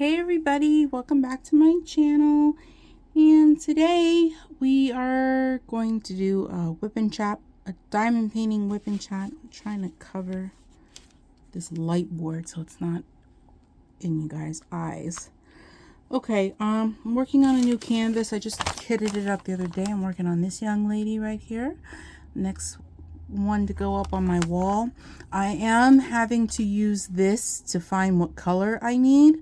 Hey everybody, welcome back to my channel. And today we are going to do a whip and chap, a diamond painting whip and chat. I'm trying to cover this light board so it's not in you guys' eyes. Okay, I'm working on a new canvas. I just kitted it up the other day. I'm working on this young lady right here. Next one to go up on my wall. I am having to use this to find what color I need,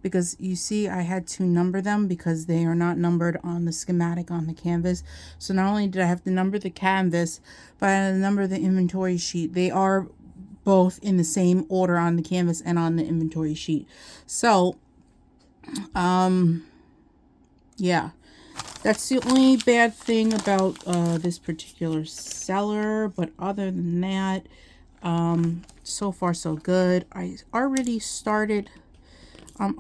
because you see I had to number them because they are not numbered on the schematic on the canvas. So not only did I have to number the canvas, but I had to number the inventory sheet. They are both in the same order on the canvas and on the inventory sheet. So yeah, that's the only bad thing about this particular seller, but other than that, so far so good. I already started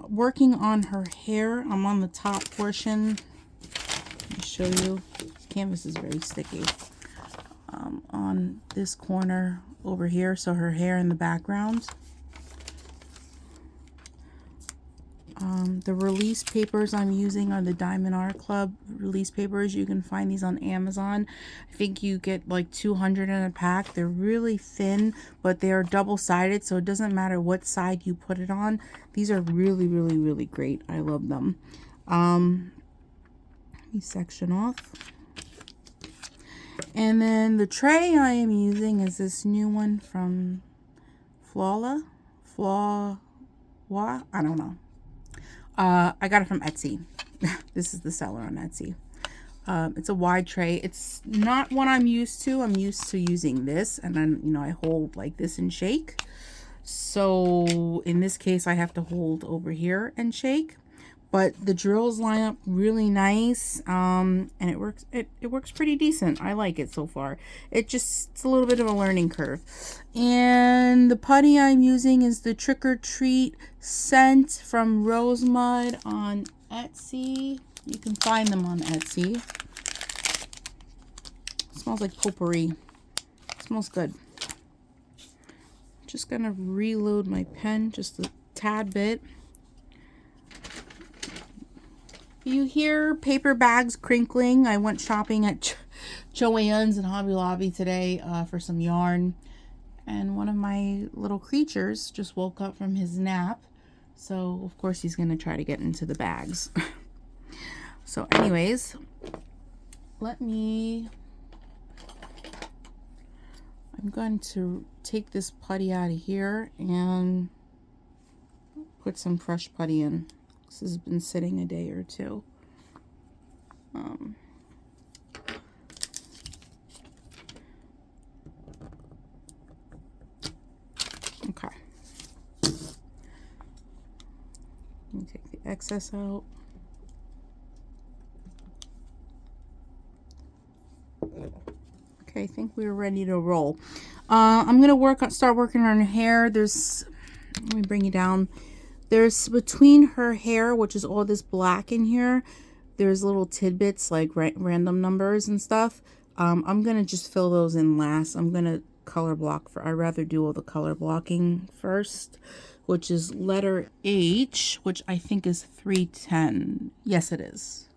working on her hair. I'm on the top portion. Let me show you. This canvas is very sticky. On this corner over here, so her hair in the background. The release papers I'm using are the Diamond Art Club release papers. You can find these on Amazon. I think you get like 200 in a pack. They're really thin, but they are double-sided, so it doesn't matter what side you put it on. These are really, really, really great. I love them. Let me section off. And then the tray I am using is this new one from I don't know. I got it from Etsy. This is the seller on Etsy. It's a wide tray. It's not what I'm used to. I'm used to using this, and then, you know, I hold like this and shake. So in this case, I have to hold over here and shake. But the drills line up really nice, and it works. It works pretty decent. I like it so far. It's a little bit of a learning curve. And the putty I'm using is the Trick or Treat scent from Rosemud on Etsy. You can find them on Etsy. It smells like potpourri. It smells good. Just gonna reload my pen just a tad bit. You hear paper bags crinkling. I went shopping at Joann's and Hobby Lobby today for some yarn. And one of my little creatures just woke up from his nap. So, of course, he's going to try to get into the bags. So, anyways, I'm going to take this putty out of here and put some fresh putty in. This has been sitting a day or two. Okay. Let me take the excess out. Okay, I think we're ready to roll. I'm gonna start working on her hair. Let me bring you down. There's between her hair, which is all this black in here, there's little tidbits like random numbers and stuff. I'm going to just fill those in last. I'm going to color block I'd rather do all the color blocking first, which is letter H, which I think is 310. Yes, it is.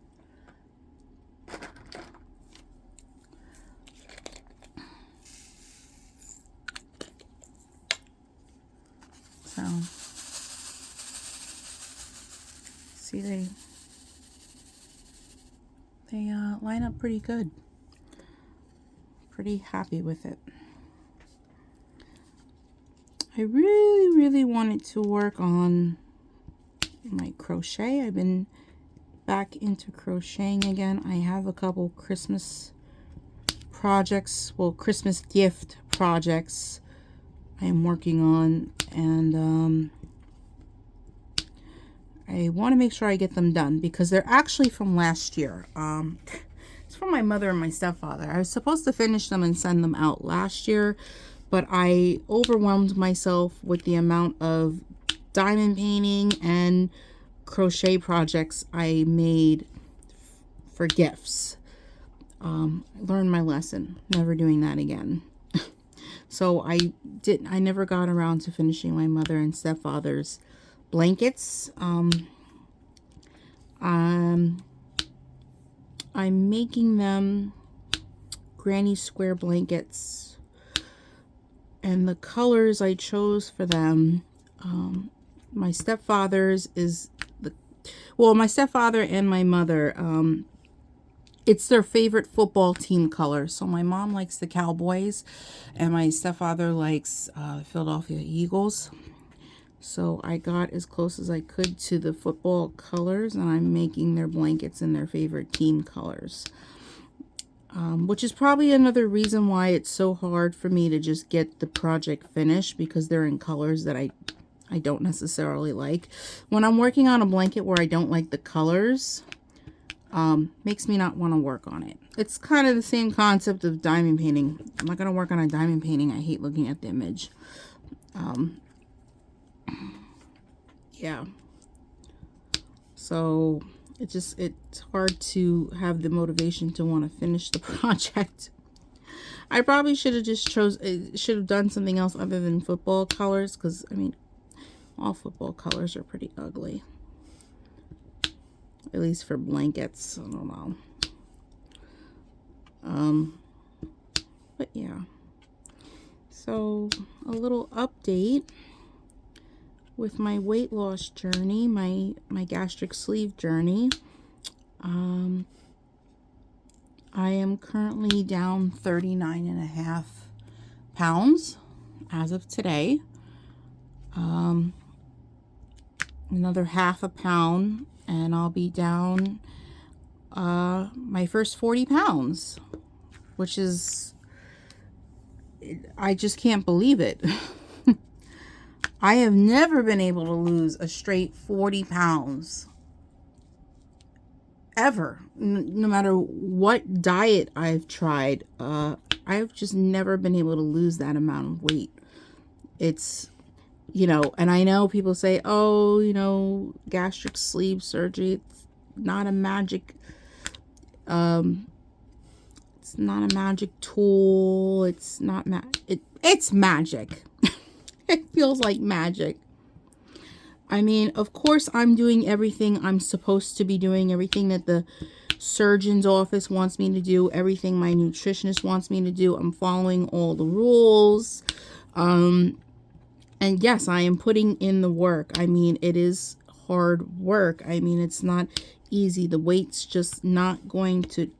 So see, they line up pretty good. Pretty happy with it. I really, really wanted to work on my crochet. I've been back into crocheting again. I have a couple Christmas projects, well, Christmas gift projects I am working on, and I want to make sure I get them done because they're actually from last year. It's from my mother and my stepfather. I was supposed to finish them and send them out last year, but I overwhelmed myself with the amount of diamond painting and crochet projects I made for gifts. I learned my lesson. Never doing that again. So I never got around to finishing my mother and stepfather's blankets. I'm making them granny square blankets, and the colors I chose for them, my stepfather's is my stepfather and my mother, it's their favorite football team color. So my mom likes the Cowboys and my stepfather likes Philadelphia Eagles. So I got as close as I could to the football colors, and I'm making their blankets in their favorite team colors. Which is probably another reason why it's so hard for me to just get the project finished, because they're in colors that I don't necessarily like. When I'm working on a blanket where I don't like the colors, makes me not want to work on it. It's kind of the same concept of diamond painting. I'm not going to work on a diamond painting. I hate looking at the image. Yeah. So it's hard to have the motivation to want to finish the project. I probably should have done something else other than football colors, because I mean, all football colors are pretty ugly. At least for blankets. I don't know. But yeah. So a little update with my weight loss journey, my gastric sleeve journey. I am currently down 39.5 pounds as of today. Another half a pound and I'll be down my first 40 pounds, which is, I just can't believe it. I have never been able to lose a straight 40 pounds ever, no matter what diet I've tried. I've just never been able to lose that amount of weight. It's, you know, and I know people say, oh, you know, gastric sleeve surgery, it's not a magic, it's not a magic tool. It's not it's magic. It feels like magic. I mean, of course, I'm doing everything I'm supposed to be doing, everything that the surgeon's office wants me to do, everything my nutritionist wants me to do. I'm following all the rules. And yes, I am putting in the work. I mean, it is hard work. I mean, it's not easy. The weight's just not going to,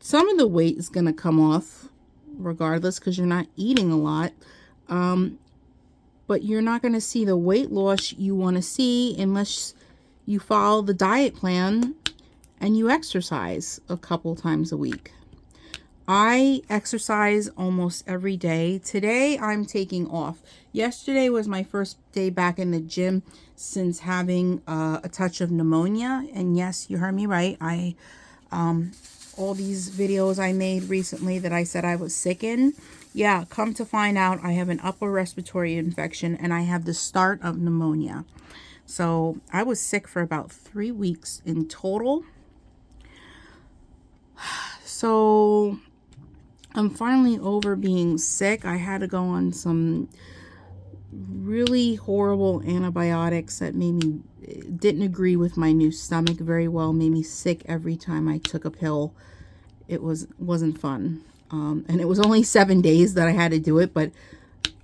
some of the weight is going to come off regardless, because you're not eating a lot. But you're not going to see the weight loss you want to see unless you follow the diet plan and you exercise a couple times a week. I exercise almost every day. Today I'm taking off. Yesterday was my first day back in the gym since having a touch of pneumonia. And yes, you heard me right. All these videos I made recently that I said I was sick in. Yeah, come to find out, I have an upper respiratory infection and I have the start of pneumonia. So I was sick for about 3 weeks in total. So I'm finally over being sick. I had to go on some really horrible antibiotics that didn't agree with my new stomach very well, made me sick every time I took a pill. It wasn't fun. And it was only 7 days that I had to do it, but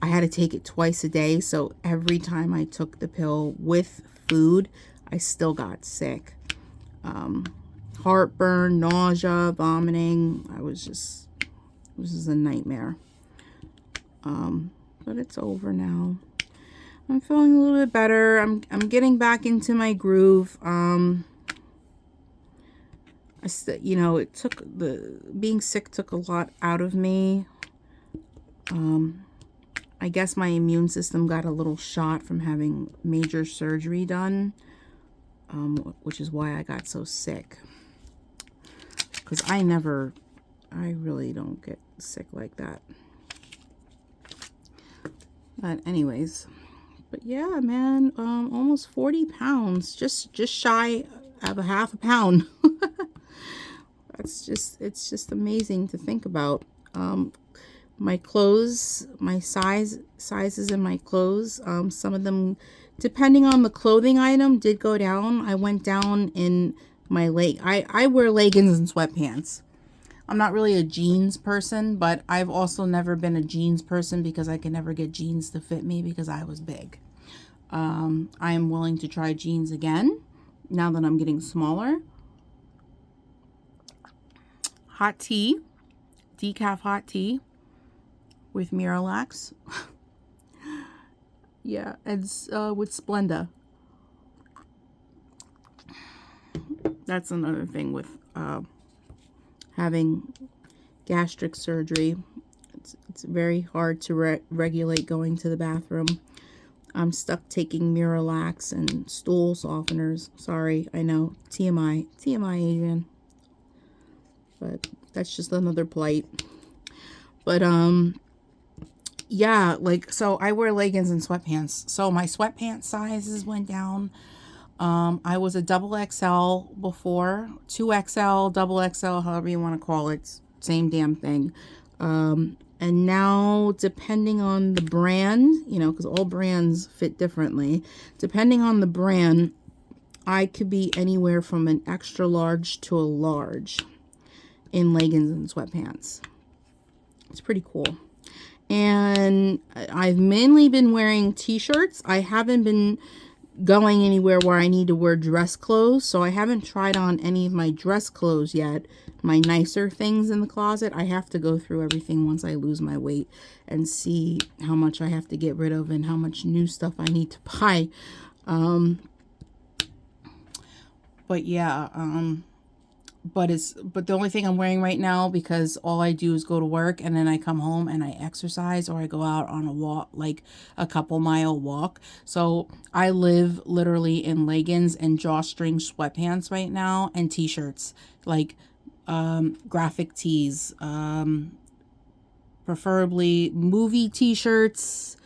I had to take it twice a day. So every time I took the pill with food, I still got sick. Heartburn, nausea, vomiting. It was just a nightmare. But it's over now. I'm feeling a little bit better. I'm getting back into my groove. You know, being sick took a lot out of me. I guess my immune system got a little shot from having major surgery done, which is why I got so sick. Because I really don't get sick like that. But anyways, but yeah, man, almost 40 pounds, just shy of a half a pound. It's just amazing to think about. My clothes, my sizes in my clothes, some of them depending on the clothing item, did go down. I went down in my leg. I wear leggings and sweatpants. I'm not really a jeans person, but I've also never been a jeans person because I can never get jeans to fit me because I was big. I am willing to try jeans again now that I'm getting smaller. Hot tea, decaf hot tea with Miralax. Yeah, it's with Splenda. That's another thing with having gastric surgery. It's very hard to regulate going to the bathroom. I'm stuck taking Miralax and stool softeners. Sorry, I know. TMI, Adrienne. But that's just another plight. But yeah, like, so I wear leggings and sweatpants. So my sweatpants sizes went down. I was a double XL before, 2XL, double XL, however you want to call it, same damn thing. And now, depending on the brand, you know, because all brands fit differently, depending on the brand, I could be anywhere from an extra large to a large in leggings and sweatpants. It's pretty cool. And I've mainly been wearing t-shirts. I haven't been going anywhere where I need to wear dress clothes, so I haven't tried on any of my dress clothes yet. My nicer things in the closet, I have to go through everything once I lose my weight and see how much I have to get rid of and how much new stuff I need to buy. But yeah, but the only thing I'm wearing right now, because all I do is go to work and then I come home and I exercise, or I go out on a walk, like a couple-mile walk. So I live literally in leggings and drawstring sweatpants right now, and t-shirts, like graphic tees, preferably movie t-shirts,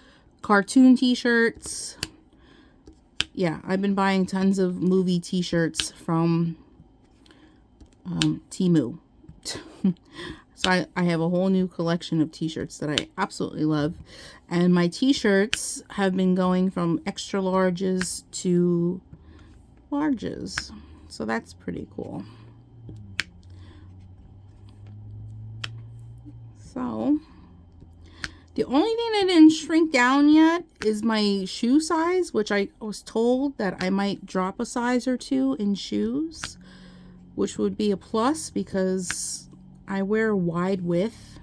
cartoon t-shirts. Yeah, I've been buying tons of movie t-shirts from Temu. So I have a whole new collection of t-shirts that I absolutely love. And my t-shirts have been going from extra larges to larges. So that's pretty cool. So the only thing that didn't shrink down yet is my shoe size, which I was told that I might drop a size or two in shoes, which would be a plus because I wear a wide width.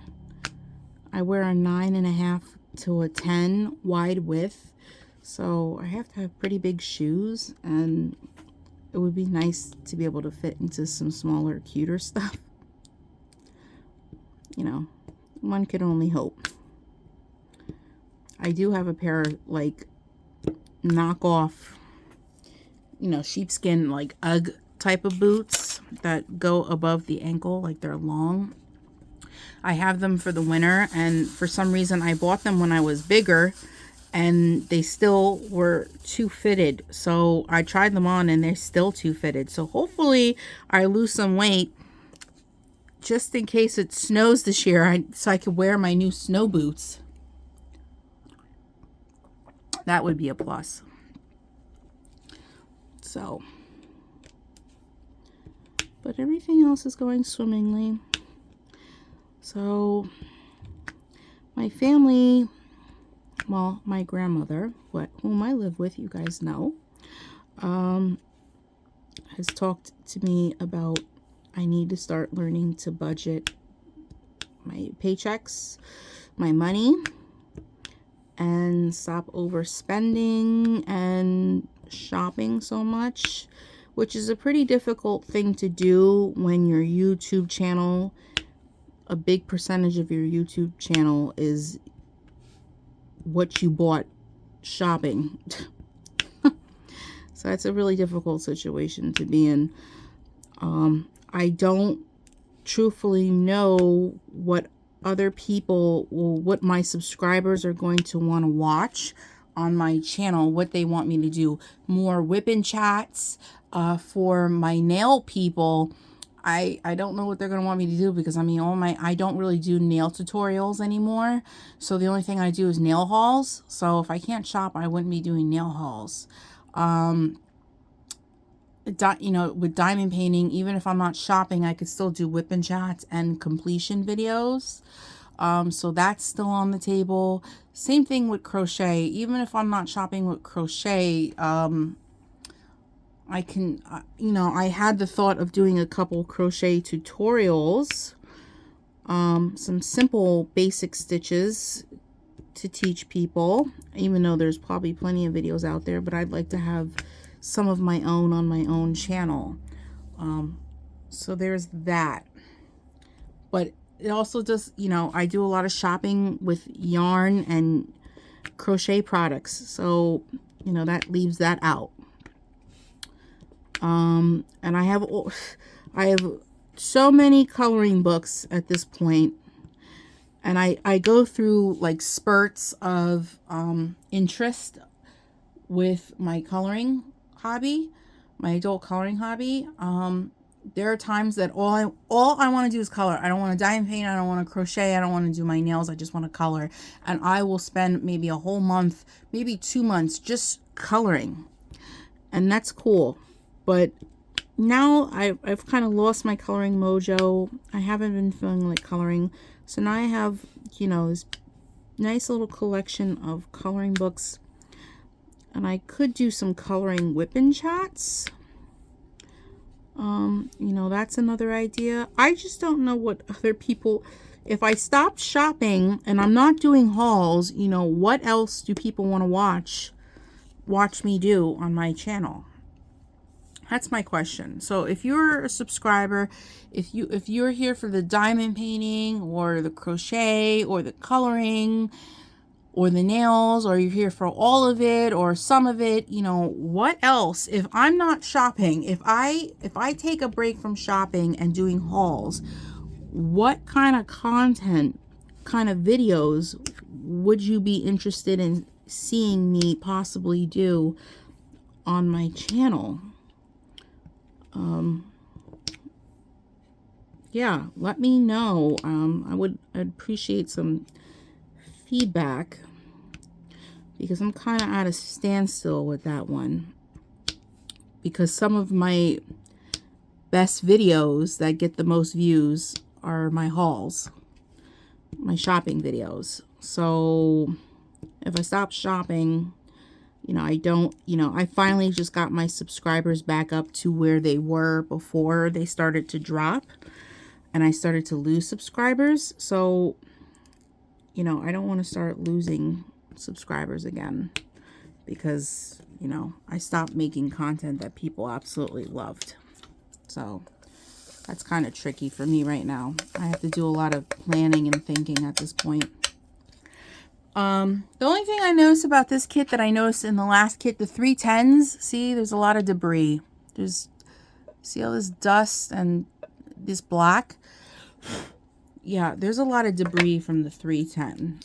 I wear a 9.5 to a 10 wide width. So I have to have pretty big shoes, and it would be nice to be able to fit into some smaller, cuter stuff. You know, one could only hope. I do have a pair of, like, knockoff, you know, sheepskin, like, UGG type of boots that go above the ankle, like they're long. I have them for the winter, and for some reason I bought them when I was bigger and they still were too fitted. So I tried them on and they're still too fitted. So hopefully I lose some weight just in case it snows this year, so I could wear my new snow boots. That would be a plus. So, but everything else is going swimmingly. So my family, well, my grandmother, whom I live with, you guys know, has talked to me about I need to start learning to budget my paychecks, my money, and stop overspending and shopping so much, which is a pretty difficult thing to do when your YouTube channel, a big percentage of your YouTube channel is what you bought shopping. So that's a really difficult situation to be in. I don't truthfully know what other people, what my subscribers are going to want to watch on my channel, what they want me to do. More whip and chats. For my nail people, I don't know what they're going to want me to do, because I mean, I don't really do nail tutorials anymore. So the only thing I do is nail hauls. So if I can't shop, I wouldn't be doing nail hauls. You know, with diamond painting, even if I'm not shopping, I could still do whip and chats and completion videos. So that's still on the table. Same thing with crochet. Even if I'm not shopping with crochet, I can, you know, I had the thought of doing a couple crochet tutorials, some simple basic stitches to teach people, even though there's probably plenty of videos out there, but I'd like to have some of my own on my own channel. So there's that. But it also just, you know, I do a lot of shopping with yarn and crochet products, so, you know, that leaves that out. And I have so many coloring books at this point, and I go through like spurts of interest with my coloring hobby, my adult coloring hobby. There are times that all I want to do is color. I don't want to diamond paint, I don't want to crochet, I don't want to do my nails, I just want to color. And I will spend maybe a whole month, maybe 2 months just coloring, and that's cool. But now I've kind of lost my coloring mojo. I haven't been feeling like coloring. So now I have, you know, this nice little collection of coloring books. And I could do some coloring whip and chats. You know, that's another idea. I just don't know what other people, if I stop shopping and I'm not doing hauls, you know, what else do people want to watch me do on my channel? That's my question. So if you're a subscriber, if you're here for the diamond painting or the crochet or the coloring or the nails, or you're here for all of it or some of it, you know, what else? If I'm not shopping, if I take a break from shopping and doing hauls, what kind of content, kind of videos would you be interested in seeing me possibly do on my channel? Yeah, let me know. I'd appreciate some feedback, because I'm kind of at a standstill with that one, because some of my best videos that get the most views are my hauls, my shopping videos. So if I stop shopping, you know, I finally just got my subscribers back up to where they were before they started to drop, and I started to lose subscribers. So, you know, I don't want to start losing subscribers again, because, you know, I stopped making content that people absolutely loved. So that's kind of tricky for me right now. I have to do a lot of planning and thinking at this point. The only thing I noticed about this kit that I noticed in the last kit, the 310s, see, there's a lot of debris. See all this dust and this black? Yeah, there's a lot of debris from the 310.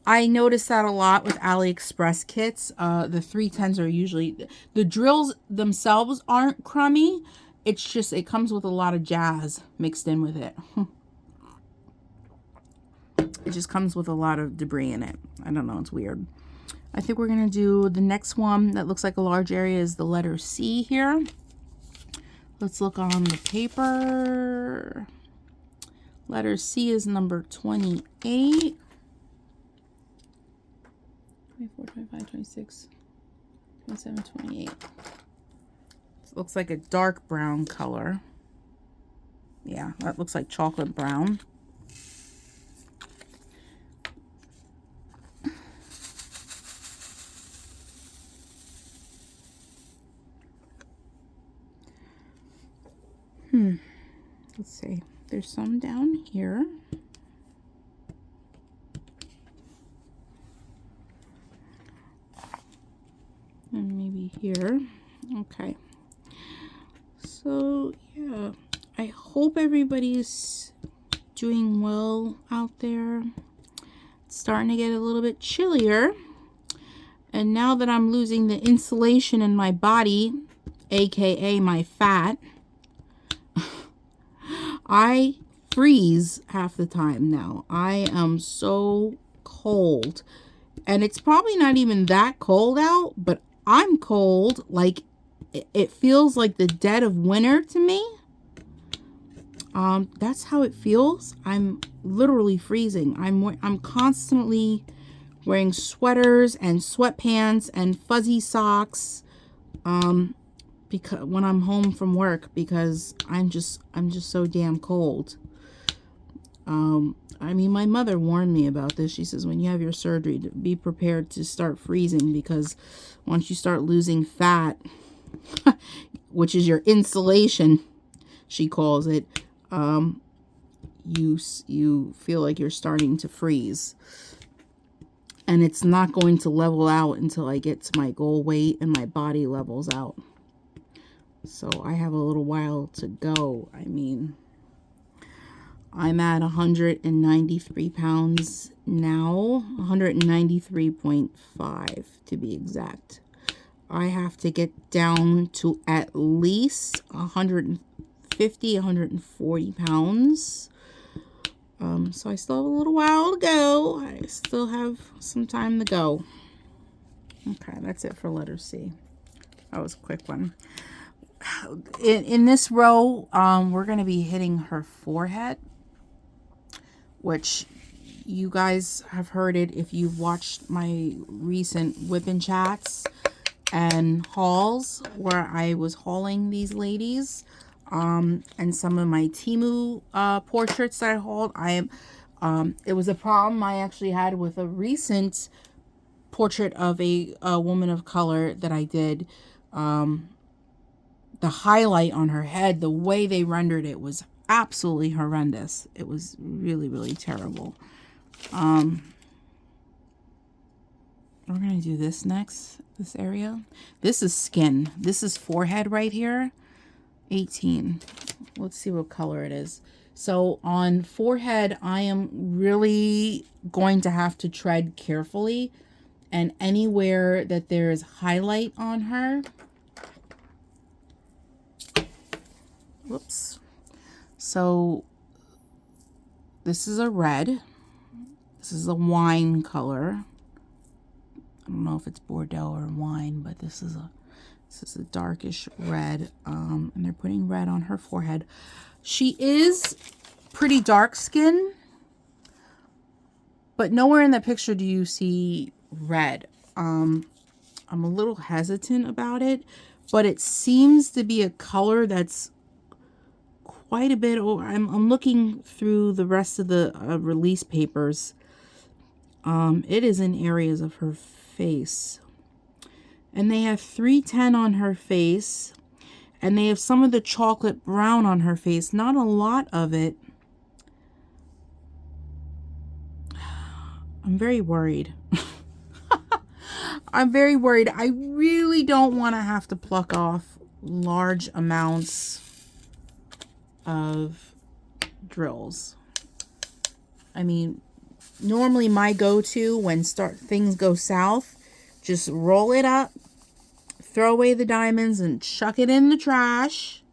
I noticed that a lot with AliExpress kits. The 310s are usually, the drills themselves aren't crummy. It's just, it comes with a lot of jazz mixed in with it. It just comes with a lot of debris in it. I don't know, it's weird. I think we're going to do the next one that looks like a large area is the letter C here. Let's look on the paper. Letter C is number 28. 24, 25, 26, 27, 28. It looks like a dark brown color. Yeah, that looks like chocolate brown. Let's see. There's some down here. And maybe here. Okay. So, yeah. I hope everybody's doing well out there. It's starting to get a little bit chillier. And now that I'm losing the insulation in my body, aka my fat, I freeze half the time now. I am so cold. And it's probably not even that cold out, but I'm cold. Like, it feels like the dead of winter to me. That's how it feels. I'm literally freezing. I'm constantly wearing sweaters and sweatpants and fuzzy socks because when I'm home from work, because I'm just so damn cold. I mean, my mother warned me about this. She says when you have your surgery, to be prepared to start freezing, because once you start losing fat, which is your insulation, she calls it, you feel like you're starting to freeze. And it's not going to level out until I get to my goal weight and my body levels out. So I have a little while to go. I mean, I'm at 193 pounds now, 193.5 to be exact. I have to get down to at least 150, 140 pounds. So I still have a little while to go. I still have some time to go. Okay, that's it for letter C. That was a quick one. In this row, we're going to be hitting her forehead, which you guys have heard it if you've watched my recent whipping chats and hauls where I was hauling these ladies. And some of my Temu portraits that I hauled. It was a problem I actually had with a recent portrait of a woman of color that I did. The highlight on her head, the way they rendered it was absolutely horrendous. It was really, really terrible. We're going to do this next, this area. This is skin. This is forehead right here. 18. Let's see what color it is. So on forehead, I am really going to have to tread carefully, and anywhere that there is highlight on her, whoops. So this is a red. This is a wine color. I don't know if it's Bordeaux or wine, but this is a darkish red, and they're putting red on her forehead. She is pretty dark skin, but nowhere in the picture do you see red. I'm a little hesitant about it, but it seems to be a color that's quite a bit over. I'm looking through the rest of the release papers. It is in areas of her face. And they have 310 on her face. And they have some of the chocolate brown on her face. Not a lot of it. I'm very worried. I'm very worried. I really don't want to have to pluck off large amounts of drills. I mean, normally my go-to when things go south, just roll it up, throw away the diamonds, and chuck it in the trash.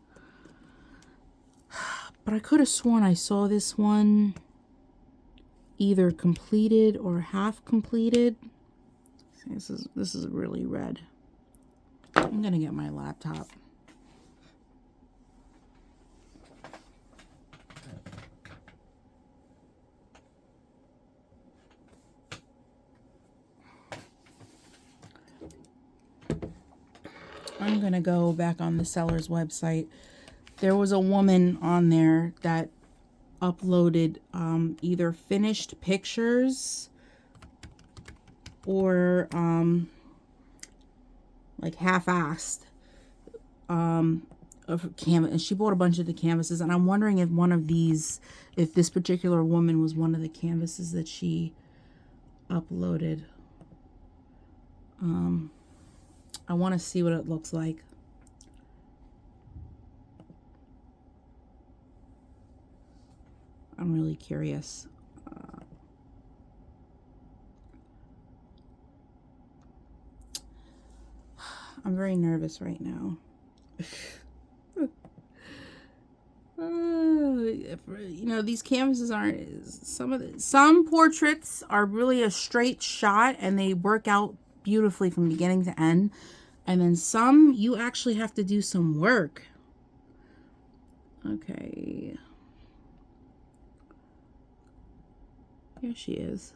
But I could have sworn I saw this one either completed or half completed. This is really red. I'm gonna get my laptop. I'm going to go back on the seller's website. There was a woman on there that uploaded either finished pictures or like half-assed of canvas. And she bought a bunch of the canvases. And I'm wondering if if this particular woman was one of the canvases that she uploaded. I want to see what it looks like. I'm really curious. I'm very nervous right now. You know, these canvases aren't, some portraits are really a straight shot and they work out beautifully from beginning to end. And then some, you actually have to do some work. Okay. Here she is.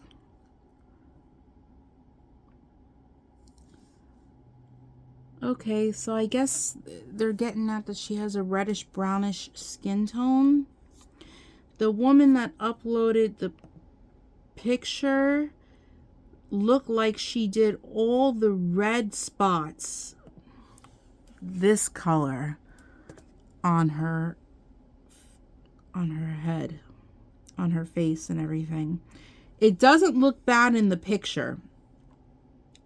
Okay, so I guess they're getting at that she has a reddish brownish skin tone. The woman that uploaded the picture looked like she did all the red spots this color on her head, on her face and everything. It doesn't look bad in the picture.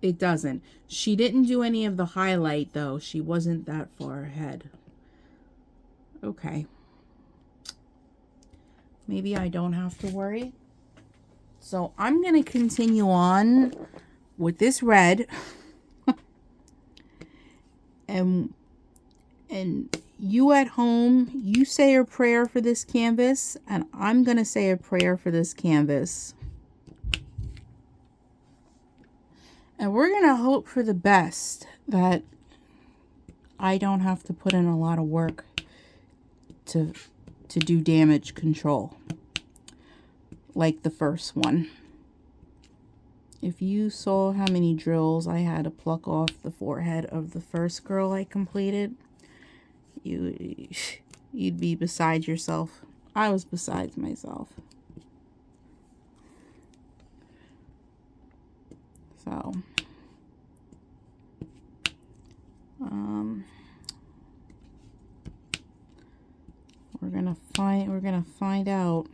It doesn't. She didn't do any of the highlight though. She wasn't that far ahead. Okay. Maybe I don't have to worry. So I'm going to continue on with this red. and you at home, you say a prayer for this canvas, and I'm going to say a prayer for this canvas. And we're going to hope for the best, that I don't have to put in a lot of work to do damage control like the first one. If you saw how many drills I had to pluck off the forehead of the first girl I completed, you'd be beside yourself. I was beside myself. So, we're gonna find out.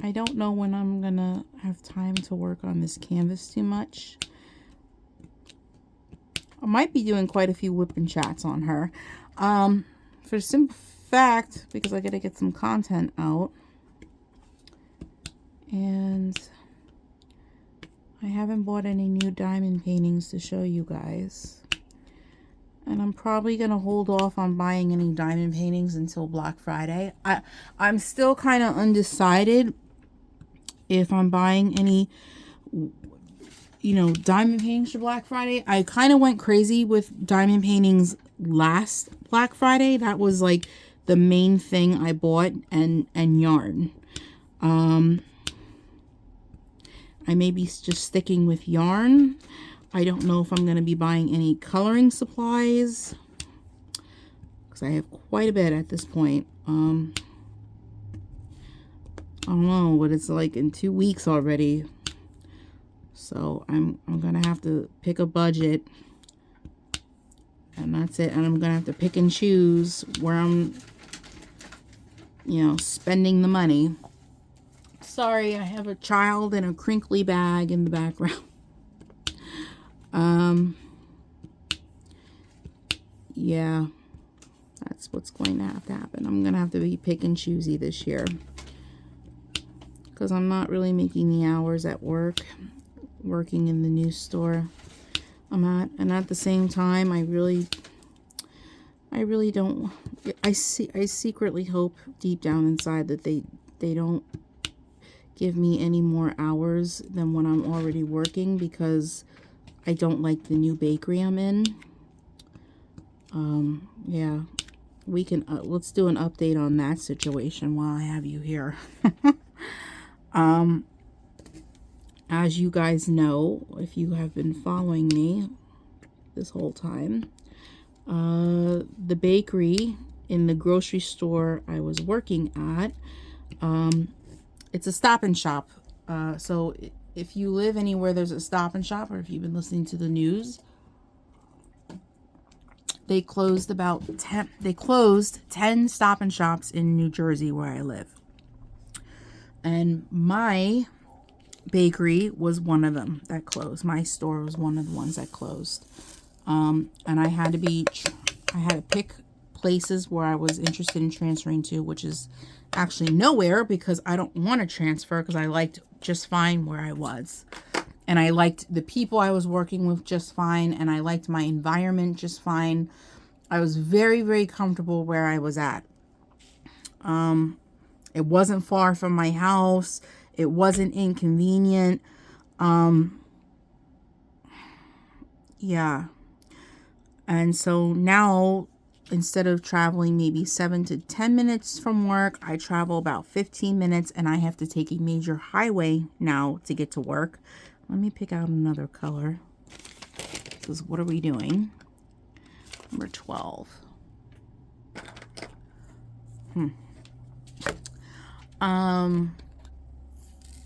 I don't know when I'm gonna have time to work on this canvas too much. I might be doing quite a few whip and chats on her. For the simple fact, because I gotta get some content out. And I haven't bought any new diamond paintings to show you guys. And I'm probably going to hold off on buying any diamond paintings until Black Friday. I'm still kind of undecided if I'm buying any, you know, diamond paintings for Black Friday. I kind of went crazy with diamond paintings last Black Friday. That was like the main thing I bought, and yarn. I may be just sticking with yarn. I don't know if I'm going to be buying any coloring supplies, because I have quite a bit at this point. I don't know what it's like in 2 weeks already. So I'm going to have to pick a budget, and that's it. And I'm going to have to pick and choose where I'm, you know, spending the money. Sorry, I have a child in a crinkly bag in the background. Yeah, that's what's going to happen. I'm going to have to be pick and choosy this year, because I'm not really making the hours at work, working in the new store I'm at. And at the same time, I really don't, I secretly hope deep down inside that they don't give me any more hours than when I'm already working, because I don't like the new bakery I'm in. Yeah, we can, let's do an update on that situation while I have you here. As you guys know, if you have been following me this whole time, the bakery in the grocery store I was working at, it's a Stop and Shop. So if you live anywhere there's a Stop and Shop, or if you've been listening to the news, they closed 10 Stop and Shops in New Jersey where I live. And my bakery was one of them that closed. My store was one of the ones that closed. And I had to pick places where I was interested in transferring to, which is actually nowhere, because I don't want to transfer, because I liked just fine where I was. And I liked the people I was working with just fine, and I liked my environment just fine. I was very, very comfortable where I was at. It wasn't far from my house. It wasn't inconvenient. Yeah. And so now, instead of traveling maybe 7 to 10 minutes from work, I travel about 15 minutes, and I have to take a major highway now to get to work. Let me pick out another color. Because what are we doing? Number 12.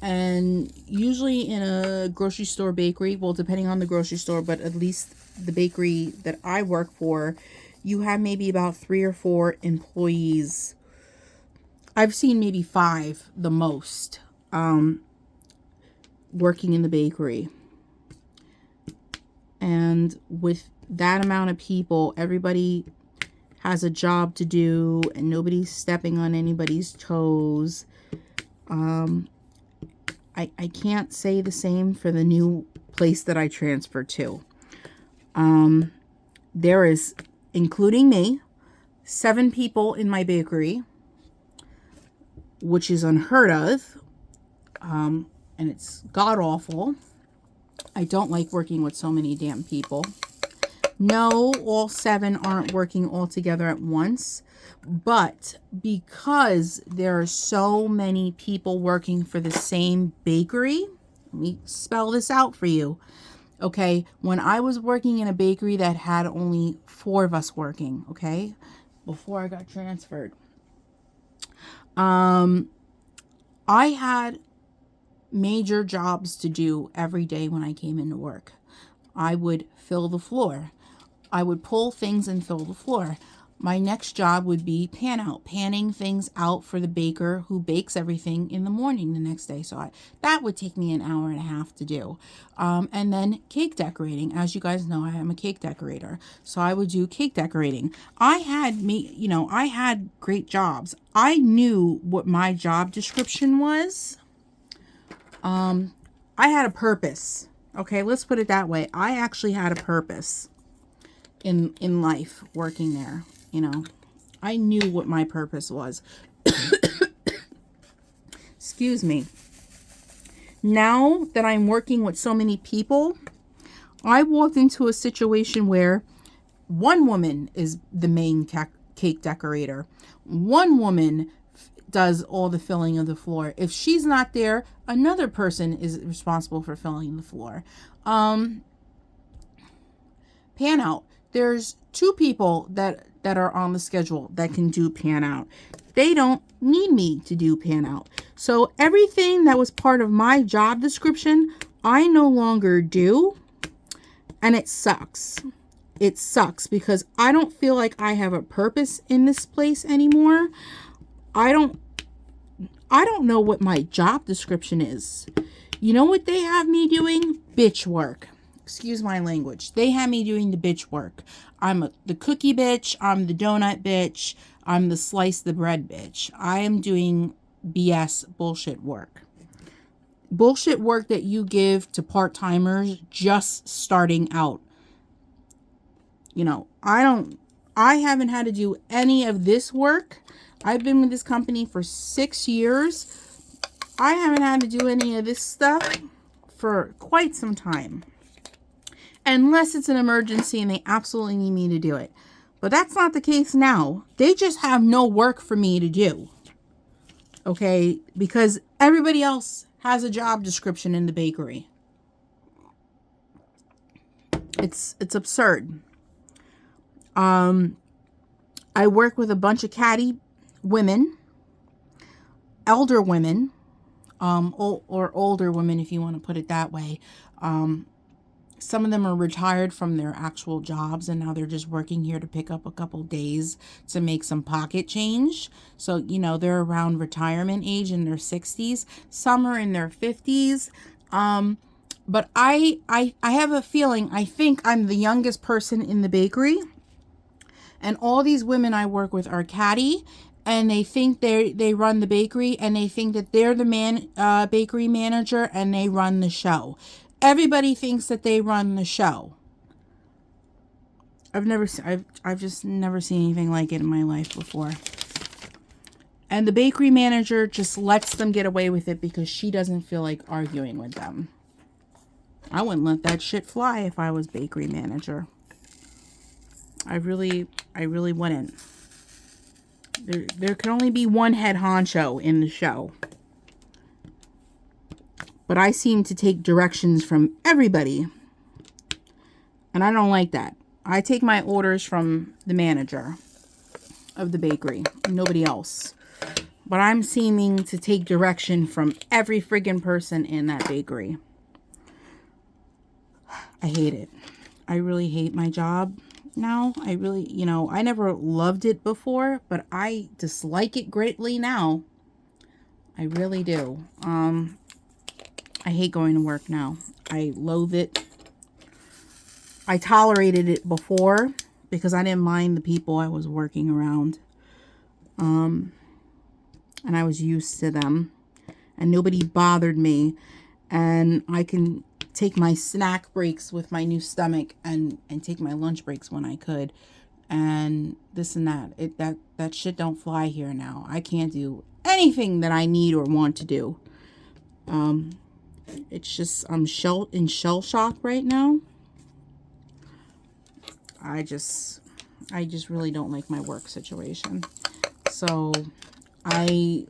And usually in a grocery store bakery, well, depending on the grocery store, but at least the bakery that I work for, you have maybe about 3 or 4 employees. I've seen maybe 5 the most, working in the bakery. And with that amount of people, everybody has a job to do, and nobody's stepping on anybody's toes. I can't say the same for the new place that I transferred to. There is, including me, 7 people in my bakery, which is unheard of. And it's god-awful. I don't like working with so many damn people. No, all 7 aren't working all together at once. But because there are so many people working for the same bakery, let me spell this out for you. Okay, when I was working in a bakery that had only 4 of us working, okay, before I got transferred, I had major jobs to do every day when I came into work. I would fill the floor. I would pull things and fill the floor. My next job would be panning things out for the baker who bakes everything in the morning the next day. So that would take me an hour and a half to do. And then cake decorating. As you guys know, I am a cake decorator. So I would do cake decorating. I had great jobs. I knew what my job description was. I had a purpose. Okay, let's put it that way. I actually had a purpose in life working there. You know, I knew what my purpose was. Excuse me. Now that I'm working with so many people, I walked into a situation where one woman is the main cake decorator. One woman does all the filling of the floor. If she's not there, another person is responsible for filling the floor. Pan out. There's 2 people that are on the schedule that can do pan out. They don't need me to do pan out. So everything that was part of my job description, I no longer do. And it sucks. It sucks because I don't feel like I have a purpose in this place anymore. I don't know what my job description is. You know what they have me doing? Bitch work. Excuse my language. They have me doing the bitch work. I'm the cookie bitch. I'm the donut bitch. I'm the slice the bread bitch. I am doing BS bullshit work. Bullshit work that you give to part-timers just starting out. You know, I haven't had to do any of this work. I've been with this company for 6 years. I haven't had to do any of this stuff for quite some time. Unless it's an emergency and they absolutely need me to do it. But that's not the case now. They just have no work for me to do. Okay? Because everybody else has a job description in the bakery. It's absurd. I work with a bunch of catty women. Elder women. Or older women, if you want to put it that way. Some of them are retired from their actual jobs and now they're just working here to pick up a couple days to make some pocket change. So, you know, they're around retirement age in their 60s. Some are in their 50s. But I have a feeling, I think I'm the youngest person in the bakery. And all these women I work with are catty. And they think they run the bakery. And they think that they're the bakery manager and they run the show. Everybody thinks that they run the show. I've just never seen anything like it in my life before. And the bakery manager just lets them get away with it because she doesn't feel like arguing with them. I wouldn't let that shit fly if I was bakery manager. I really wouldn't. There can only be one head honcho in the show. But I seem to take directions from everybody. And I don't like that. I take my orders from the manager of the bakery. Nobody else. But I'm seeming to take direction from every friggin' person in that bakery. I hate it. I really hate my job now. I really, you know, I never loved it before, but I dislike it greatly now. I really do. I hate going to work now. I loathe it. I tolerated it before because I didn't mind the people I was working around. And I was used to them. And nobody bothered me. And I can take my snack breaks with my new stomach and take my lunch breaks when I could. And this and that. That shit don't fly here now. I can't do anything that I need or want to do. It's just, I'm in shell shock right now. I just really don't like my work situation. So I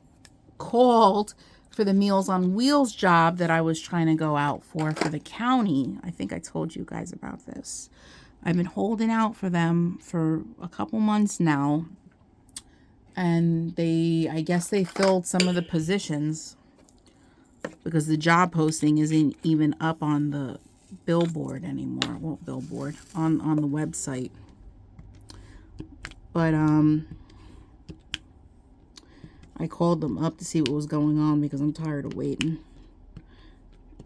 called for the Meals on Wheels job that I was trying to go out for the county. I think I told you guys about this. I've been holding out for them for a couple months now. And I guess they filled some of the positions because the job posting isn't even up on the billboard anymore. Well, billboard on the website. But I called them up to see what was going on because I'm tired of waiting.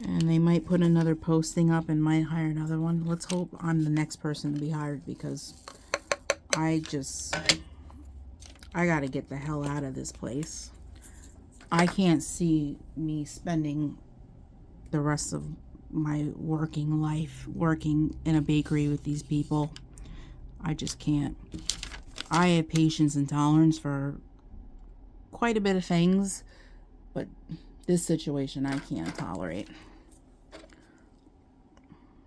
And they might put another posting up and might hire another one. Let's hope I'm the next person to be hired because I gotta get the hell out of this place. I can't see me spending the rest of my working life working in a bakery with these people. I just can't. I have patience and tolerance for quite a bit of things, but this situation I can't tolerate.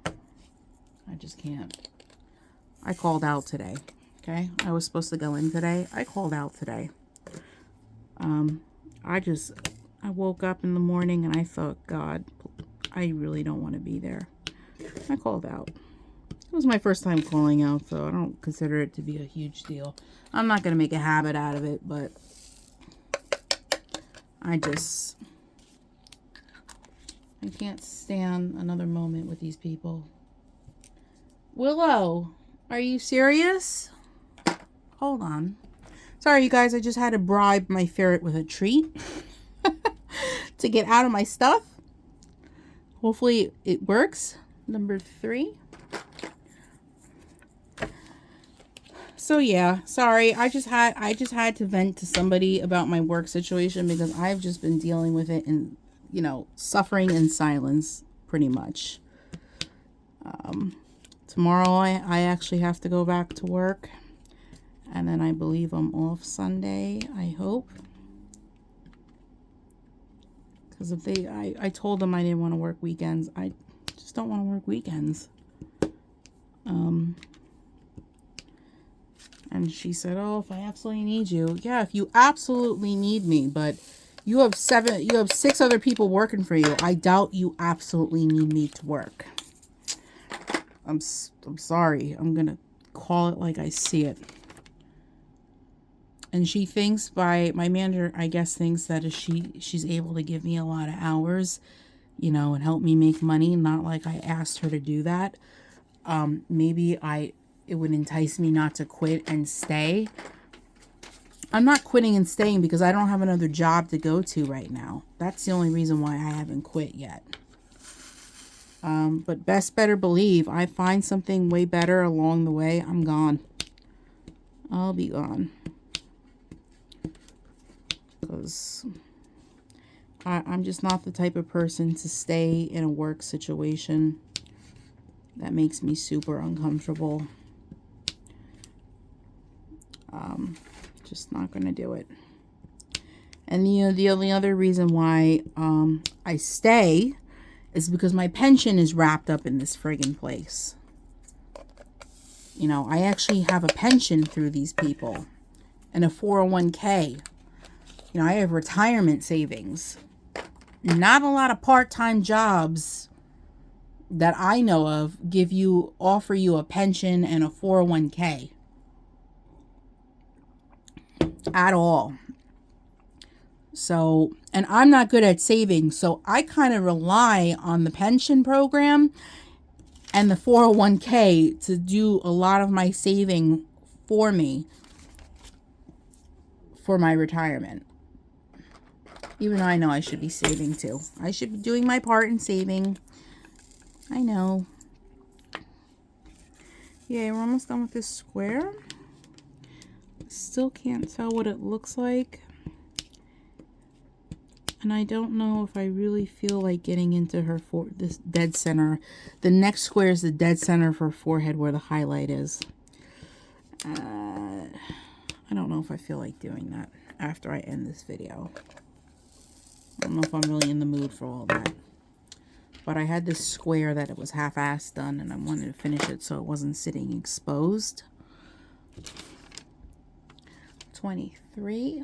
I just can't. I called out today. Okay, I was supposed to go in today. I called out today. I woke up in the morning and I thought, God, I really don't want to be there. I called out. It was my first time calling out, so I don't consider it to be a huge deal. I'm not going to make a habit out of it, but I can't stand another moment with these people. Willow, are you serious? Hold on. Sorry, you guys. I just had to bribe my ferret with a treat to get out of my stuff. Hopefully it works. Number 3. So yeah, sorry. I just had to vent to somebody about my work situation because I've just been dealing with it and, you know, suffering in silence pretty much. Tomorrow I actually have to go back to work. And then I believe I'm off Sunday, I hope. Because if I told them I didn't want to work weekends. I just don't want to work weekends. And she said, oh, if I absolutely need you. Yeah, if you absolutely need me, but you have 6 other people working for you. I doubt you absolutely need me to work. I'm sorry. I'm going to call it like I see it. And she thinks my manager, I guess, thinks that if she's able to give me a lot of hours, you know, and help me make money, not like I asked her to do that. Maybe it would entice me not to quit and stay. I'm not quitting and staying because I don't have another job to go to right now. That's the only reason why I haven't quit yet. But best better believe I find something way better along the way, I'm gone. I'll be gone. Because I'm just not the type of person to stay in a work situation that makes me super uncomfortable. Just not going to do it. And you know, the only other reason why I stay is because my pension is wrapped up in this friggin' place. You know, I actually have a pension through these people and a 401k. You know, I have retirement savings. Not a lot of part-time jobs that I know of offer you a pension and a 401k at all. So, and I'm not good at saving, so I kind of rely on the pension program and the 401k to do a lot of my saving for me for my retirement. Even though I know I should be saving too. I should be doing my part in saving. I know. Yeah, we're almost done with this square. Still can't tell what it looks like. And I don't know if I really feel like getting into this dead center. The next square is the dead center for forehead where the highlight is. I don't know if I feel like doing that after I end this video. I don't know if I'm really in the mood for all that. But I had this square that it was half-assed done, and I wanted to finish it so it wasn't sitting exposed. 23.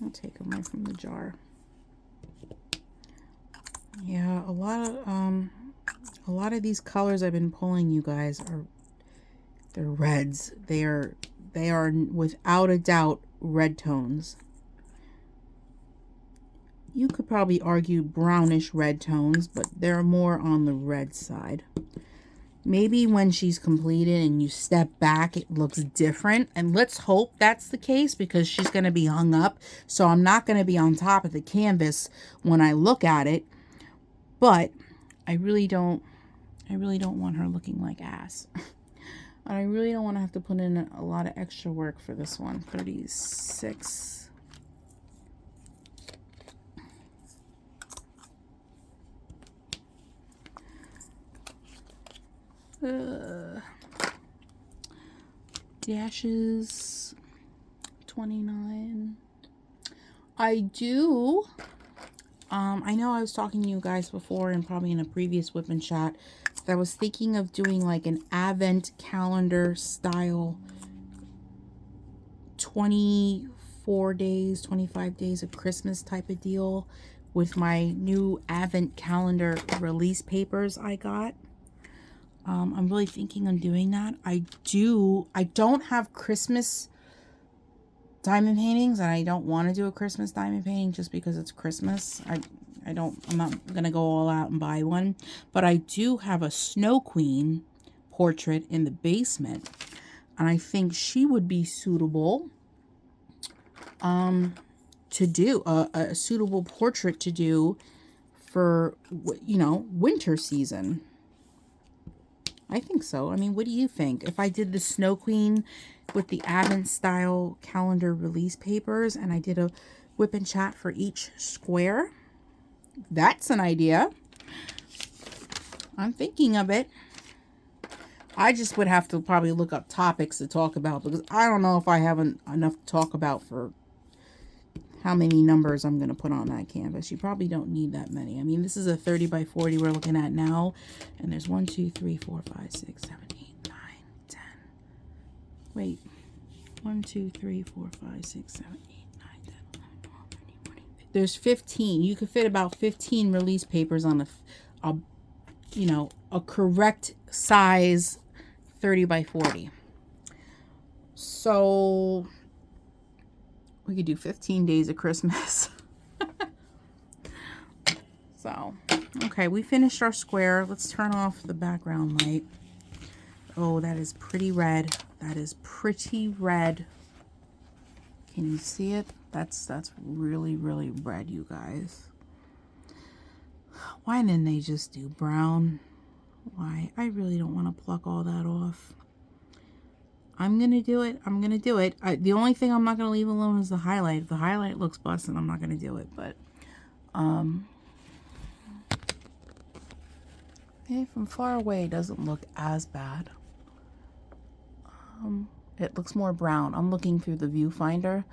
I'll take them right from the jar. Yeah, a lot of these colors I've been pulling, you guys, they're reds. They are without a doubt red tones. You could probably argue brownish red tones, but they're more on the red side. Maybe when she's completed and you step back, it looks different. And let's hope that's the case, because she's going to be hung up. So I'm not going to be on top of the canvas when I look at it. But I really don't want her looking like ass. And I really don't want to have to put in a lot of extra work for this one. 36. Dashes. 29. I know I was talking to you guys before and probably in a previous whip and chat that I was thinking of doing like an advent calendar style 24 days, 25 days of Christmas type of deal with my new advent calendar release papers I got. I'm really thinking on doing that. I don't have Christmas diamond paintings, and I don't want to do a Christmas diamond painting just because it's Christmas. I'm not going to go all out and buy one, but I do have a Snow Queen portrait in the basement, and I think she would be suitable to do a suitable portrait to do for, you know, winter season. I think so. I mean, what do you think? If I did the Snow Queen with the Advent style calendar release papers and I did a whip and chat for each square, that's an idea. I'm thinking of it. I just would have to probably look up topics to talk about, because I don't know if I have enough to talk about for how many numbers I'm going to put on that canvas. You probably don't need that many. I mean, this is a 30 by 40 we're looking at now. And there's 1, 2, 3, 4, 5, 6, 7, 8, 9, 10. Wait. 1, 2, 3, 4, 5, 6, 7, 8, 9, 10, 11, 12, 13, 14, 15. There's 15. You could fit about 15 release papers on a correct size 30 by 40. So we could do 15 days of Christmas. So, okay, we finished our square. Let's turn off the background light. Oh, that is pretty red. That is pretty red. Can you see it? That's really, really red, you guys. Why didn't they just do brown? Why? I really don't want to pluck all that off. I'm going to do it. I'm going to do it. The only thing I'm not going to leave alone is the highlight. If the highlight looks busted, I'm not going to do it. But, from far away, it doesn't look as bad. It looks more brown. I'm looking through the viewfinder.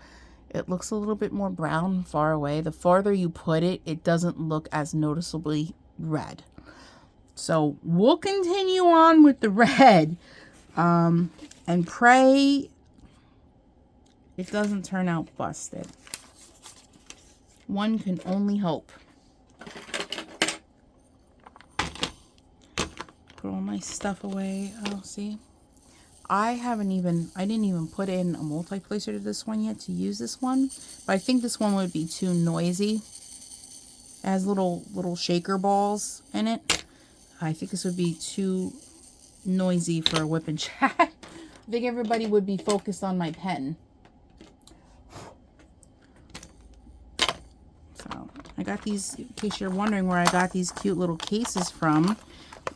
It looks a little bit more brown far away. The farther you put it, it doesn't look as noticeably red. So we'll continue on with the red and pray it doesn't turn out busted. One can only hope. Put all my stuff away. Oh, see? I didn't even put in a multi-placer to this one yet to use this one. But I think this one would be too noisy. It has little shaker balls in it. I think this would be too noisy for a whip and chat. I think everybody would be focused on my pen. So I got these, in case you're wondering where I got these cute little cases from.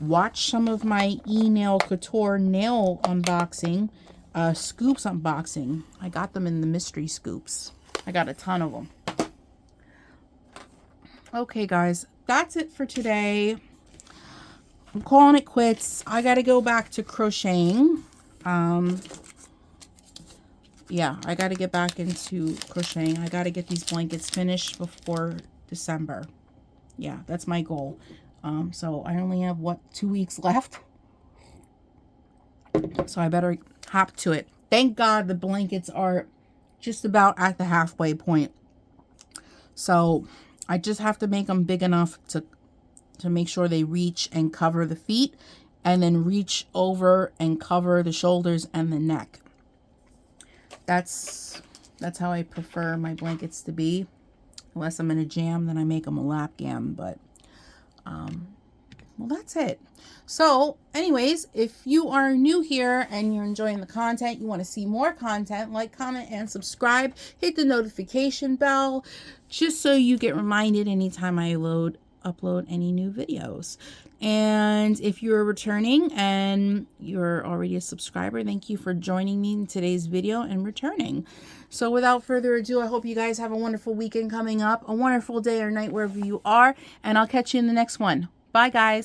Watch some of my e-nail couture nail unboxing, scoops unboxing. I got them in the mystery scoops. I got a ton of them. Okay, guys, that's it for today. I'm calling it quits. I got to go back to crocheting. Yeah, I got to get back into crocheting. I got to get these blankets finished before December. Yeah, that's my goal. So I only have, what, 2 weeks left? So I better hop to it. Thank God the blankets are just about at the halfway point. So I just have to make them big enough to make sure they reach and cover the feet, and then reach over and cover the shoulders and the neck. That's how I prefer my blankets to be. Unless I'm in a jam, then I make them a lap gam, but well, that's it. So anyways, if you are new here and you're enjoying the content, you want to see more content, like, comment, and subscribe. Hit the notification bell just so you get reminded anytime I upload any new videos. And if you're returning and you're already a subscriber, thank you for joining me in today's video and returning. So without further ado, I hope you guys have a wonderful weekend coming up, a wonderful day or night wherever you are, and I'll catch you in the next one. Bye, guys.